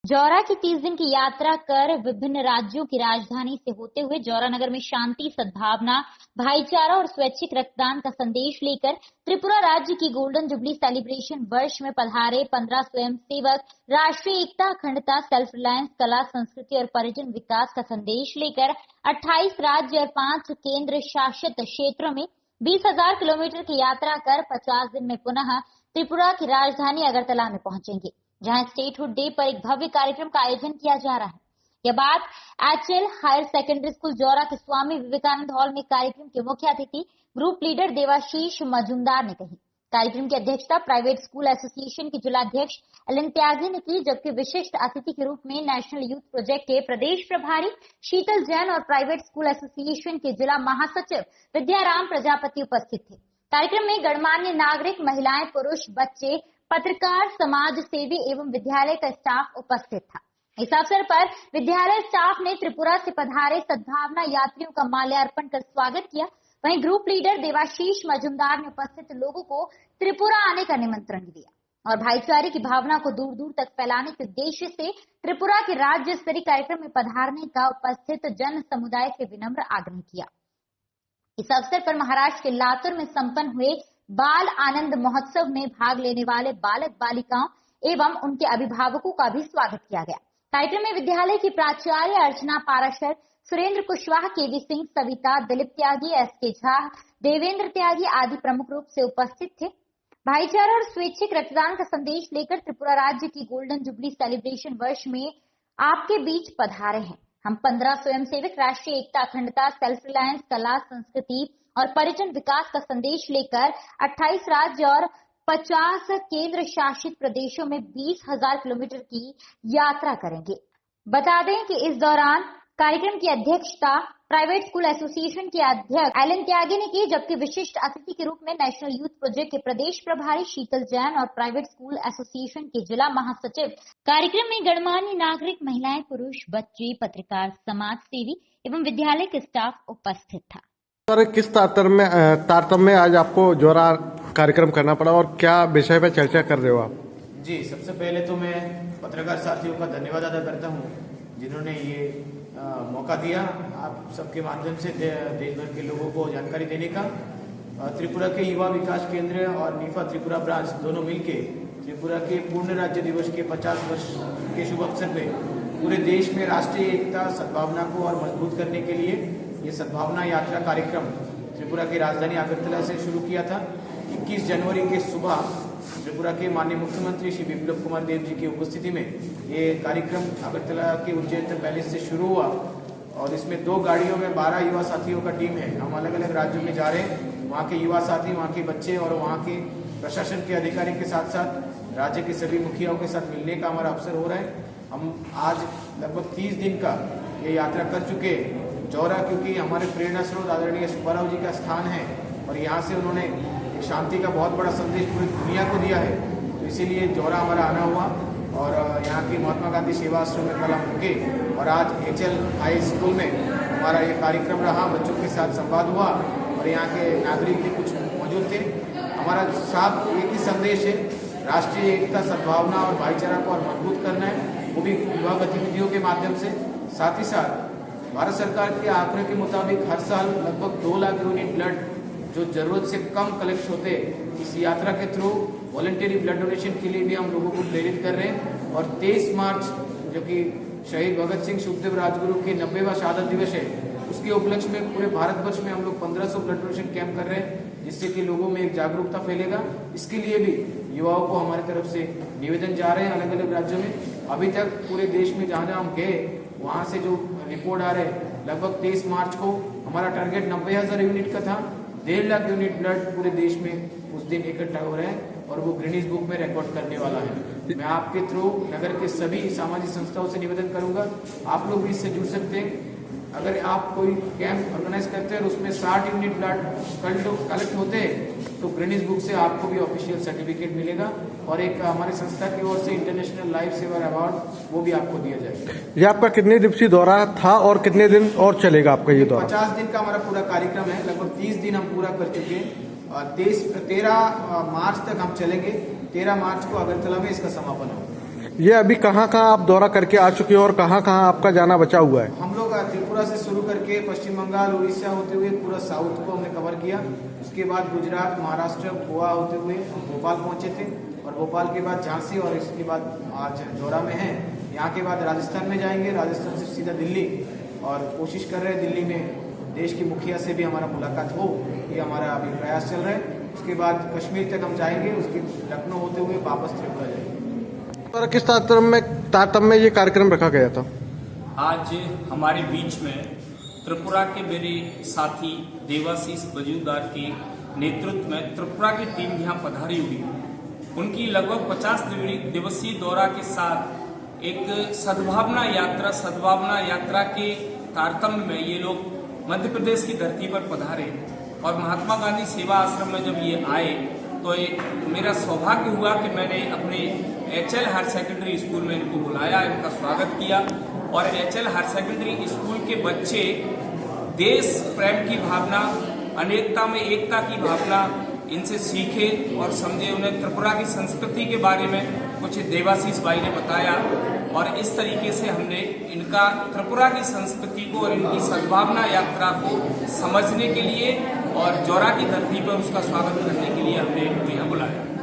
जौरा की 30 दिन की यात्रा कर विभिन्न राज्यों की राजधानी से होते हुए जौरा नगर में शांति, सद्भावना, भाईचारा और स्वैच्छिक रक्तदान का संदेश लेकर त्रिपुरा राज्य की गोल्डन जुबली सेलिब्रेशन वर्ष में पधारे 15 स्वयंसेवक राष्ट्रीय एकता, अखंडता, सेल्फ रिलायंस, कला, संस्कृति और पर्यटन विकास का संदेश लेकर 28 राज्य और 5 केंद्र शासित क्षेत्रों में 20,000 किलोमीटर की यात्रा कर 50 दिन में पुनः त्रिपुरा की राजधानी अगरतला में पहुंचेंगे, जहां स्टेटहुड डे पर एक भव्य कार्यक्रम का आयोजन किया जा रहा है। यह बात HL higher secondary school Jaura के स्वामी विवेकानंद हॉल में कार्यक्रम के मुख्य अतिथि ग्रुप लीडर देवाशीष मजूमदार ने कही। कार्यक्रम की अध्यक्षता प्राइवेट स्कूल एसोसिएशन के जिलाध्यक्ष एलन त्यागी ने की, जबकि विशिष्ट अतिथि के रूप में नेशनल यूथ प्रोजेक्ट के प्रदेश प्रभारी शीतल जैन और प्राइवेट स्कूल एसोसिएशन के जिला महासचिव विद्याराम प्रजापति उपस्थित थे। कार्यक्रम में गणमान्य नागरिक, महिलाएं, पुरुष, बच्चे, पत्रकार, समाज सेवी एवं विद्यालय का स्टाफ उपस्थित था। इस अवसर पर विद्यालय स्टाफ ने त्रिपुरा से पधारे सद्भावना यात्रियों का माल्यार्पण कर स्वागत किया। वहीं ग्रुप लीडर देवाशीष मजूमदार ने उपस्थित लोगों को त्रिपुरा आने का निमंत्रण दिया और भाईचारे की भावना को दूर दूर तक फैलाने के उद्देश्य से त्रिपुरा के राज्य स्तरीय कार्यक्रम में पधारने का उपस्थित जन समुदाय से विनम्र आग्रह किया। इस अवसर पर महाराष्ट्र के लातूर में संपन्न हुए बाल आनंद महोत्सव में भाग लेने वाले बालक बालिकाओं एवं उनके अभिभावकों का भी स्वागत किया गया। कार्यक्रम में विद्यालय की प्राचार्य अर्चना पाराशर, सुरेंद्र कुशवाहा, केवी सिंह, सविता, दिलीप त्यागी, एसके झा, देवेंद्र त्यागी आदि प्रमुख रूप से उपस्थित थे। भाईचारा और स्वैच्छिक रक्तदान का संदेश लेकर त्रिपुरा राज्य की गोल्डन जुबली सेलिब्रेशन वर्ष में आपके बीच पधारे हैं। हम 15 स्वयंसेवक राष्ट्रीय एकता, अखंडता, सेल्फ रिलायंस, कला, संस्कृति और पर्यटन विकास का संदेश लेकर 28 राज्य और 50 केंद्र शासित प्रदेशों में 20,000 किलोमीटर की यात्रा करेंगे। बता दें कि इस दौरान कार्यक्रम की अध्यक्षता प्राइवेट स्कूल एसोसिएशन के अध्यक्ष एलन त्यागी ने की, जबकि विशिष्ट अतिथि के रूप में नेशनल यूथ प्रोजेक्ट के प्रदेश प्रभारी शीतल जैन और प्राइवेट स्कूल एसोसिएशन के जिला महासचिव। कार्यक्रम में गणमान्य नागरिक, महिलाएं, पुरुष, बच्चे, पत्रकार, समाज सेवी एवं विद्यालय के स्टाफ उपस्थित था। सर, किस तारतम्य में आज आपको जौरा कार्यक्रम करना पड़ा और क्या विषय पर चर्चा कर रहे हो आप? जी, सबसे पहले तो मैं पत्रकार साथियों का धन्यवाद अदा करता हूँ जिन्होंने ये मौका दिया आप सबके माध्यम से देश भर के लोगों को जानकारी देने का। त्रिपुरा के युवा विकास केंद्र और नीफा त्रिपुरा ब्रांच दोनों मिलके त्रिपुरा के पूर्ण राज्य दिवस के 50 वर्ष के शुभ अवसर पे पूरे देश में राष्ट्रीय एकता, सद्भावना को और मजबूत करने के लिए ये सद्भावना यात्रा कार्यक्रम त्रिपुरा की राजधानी अगरतला से शुरू किया था। 21 जनवरी के सुबह त्रिपुरा के माननीय मुख्यमंत्री श्री विप्लव कुमार देव जी की उपस्थिति में ये कार्यक्रम अगरतला के उच्चतर पैलेस से शुरू हुआ और इसमें 2 गाड़ियों में 12 युवा साथियों का टीम है। हम अलग अलग राज्यों में जा रहे हैं। वहाँ के युवा साथी, वहाँ के बच्चे और वहाँ के प्रशासन के अधिकारी के साथ साथ राज्य के सभी मुखियाओं के साथ मिलने का हमारा अवसर हो रहा है। हम आज लगभग 30 दिन का ये यात्रा कर चुके जौरा, क्योंकि हमारे प्रेरणा स्रोत आदरणीय सुब्बाराव जी का स्थान है और यहाँ से उन्होंने शांति का बहुत बड़ा संदेश पूरी दुनिया को दिया है। तो इसीलिए जौरा हमारा आना हुआ और यहाँ की महात्मा गांधी सेवा आश्रम में कल हम रुके और आज एचएल हाई स्कूल में हमारा ये कार्यक्रम रहा। बच्चों के साथ संवाद हुआ और यहाँ के नागरिक भी कुछ मौजूद थे। हमारा साफ एक ही संदेश है, राष्ट्रीय एकता, सद्भावना और भाईचारा को और मजबूत करना है, वो भी युवा गतिविधियों के माध्यम से। साथ ही साथ भारत सरकार के आंकड़े के मुताबिक हर साल लगभग 2 लाख यूनिट ब्लड जो जरूरत से कम कलेक्ट होते हैं, इस यात्रा के थ्रू वॉलंटरी ब्लड डोनेशन के लिए भी हम लोगों को प्रेरित कर रहे हैं। और 23 मार्च जो कि शहीद भगत सिंह सुखदेव राजगुरु के 90वां शहादत दिवस है, उसके उपलक्ष्य में पूरे भारतवर्ष में हम लोग 1500 ब्लड डोनेशन कैंप कर रहे हैं, जिससे कि लोगों में एक जागरूकता फैलेगा। इसके लिए भी युवाओं को हमारी तरफ से निवेदन जा रहे हैं अलग अलग राज्यों में। अभी तक पूरे देश में जहाँ जहाँ हम गए वहाँ से जो रिपोर्ट आ रहे हैं, लगभग 23 मार्च को हमारा टारगेट 90,000 यूनिट का था। 1.5 लाख यूनिट ब्लड पूरे देश में उस दिन इकट्ठा हो रहे हैं और वो गिनीज बुक में रिकॉर्ड करने वाला है। मैं आपके थ्रू नगर के सभी सामाजिक संस्थाओं से निवेदन करूंगा, आप लोग भी इससे जुड़ सकते हैं। अगर आप कोई कैंप ऑर्गेनाइज करते हैं और उसमें 60 यूनिट ब्लड कलेक्ट होते हैं तो गिनीज बुक से आपको भी ऑफिशियल सर्टिफिकेट मिलेगा और एक हमारी संस्था की ओर से इंटरनेशनल लाइफ सेवर अवार्ड वो भी आपको दिया जाएगा। ये आपका कितने दिवसीय दौरा था और कितने दिन और चलेगा आपका ये दौरा? 50 दिन का हमारा पूरा कार्यक्रम है। लगभग 30 दिन हम पूरा कर चुके हैं। 13 मार्च तक हम चलेंगे। 13 मार्च को अगरतला में इसका समापन होगा। ये अभी कहाँ कहाँ आप दौरा करके आ चुके हो और कहाँ कहाँ आपका जाना बचा हुआ है? हम लोग त्रिपुरा से शुरू करके पश्चिम बंगाल, उड़ीसा होते हुए पूरा साउथ को हमने कवर किया। उसके बाद गुजरात, महाराष्ट्र, गोवा होते हुए भोपाल पहुंचे थे और भोपाल के बाद झांसी और इसके बाद आज जौरा में हैं। यहाँ के बाद राजस्थान में जाएंगे, राजस्थान से सीधा दिल्ली और कोशिश कर रहे हैं दिल्ली में देश की मुखिया से भी हमारा मुलाकात हो, ये हमारा अभी प्रयास चल रहा है। उसके बाद कश्मीर तक हम जाएंगे, उसके लखनऊ होते हुए वापस त्रिपुरा जाएंगे। और किस तारतम्य में ये कार्यक्रम रखा गया था? आज हमारे बीच में त्रिपुरा के मेरे साथी देवाशीष मजूमदार के नेतृत्व में त्रिपुरा की टीम यहाँ पधारी हुई है। उनकी लगभग 50 दिवसीय दौरा के साथ एक सद्भावना यात्रा के तारतम्य में ये लोग मध्य प्रदेश की धरती पर पधारे और महात्मा गांधी सेवा आश्रम में जब ये आए तो मेरा सौभाग्य हुआ कि मैंने अपने HL हायर सेकेंडरी स्कूल में इनको बुलाया, इनका स्वागत किया और HL हायर सेकेंडरी स्कूल के बच्चे देश प्रेम की भावना, अनेकता में एकता की भावना इनसे सीखे और समझे। उन्हें त्रिपुरा की संस्कृति के बारे में कुछ देवाशीष भाई ने बताया और इस तरीके से हमने इनका त्रिपुरा की संस्कृति को और इनकी सद्भावना यात्रा को समझने के लिए और जौरा की धरती पर उसका स्वागत करने के लिए हमने इनको यहाँ बुलाया।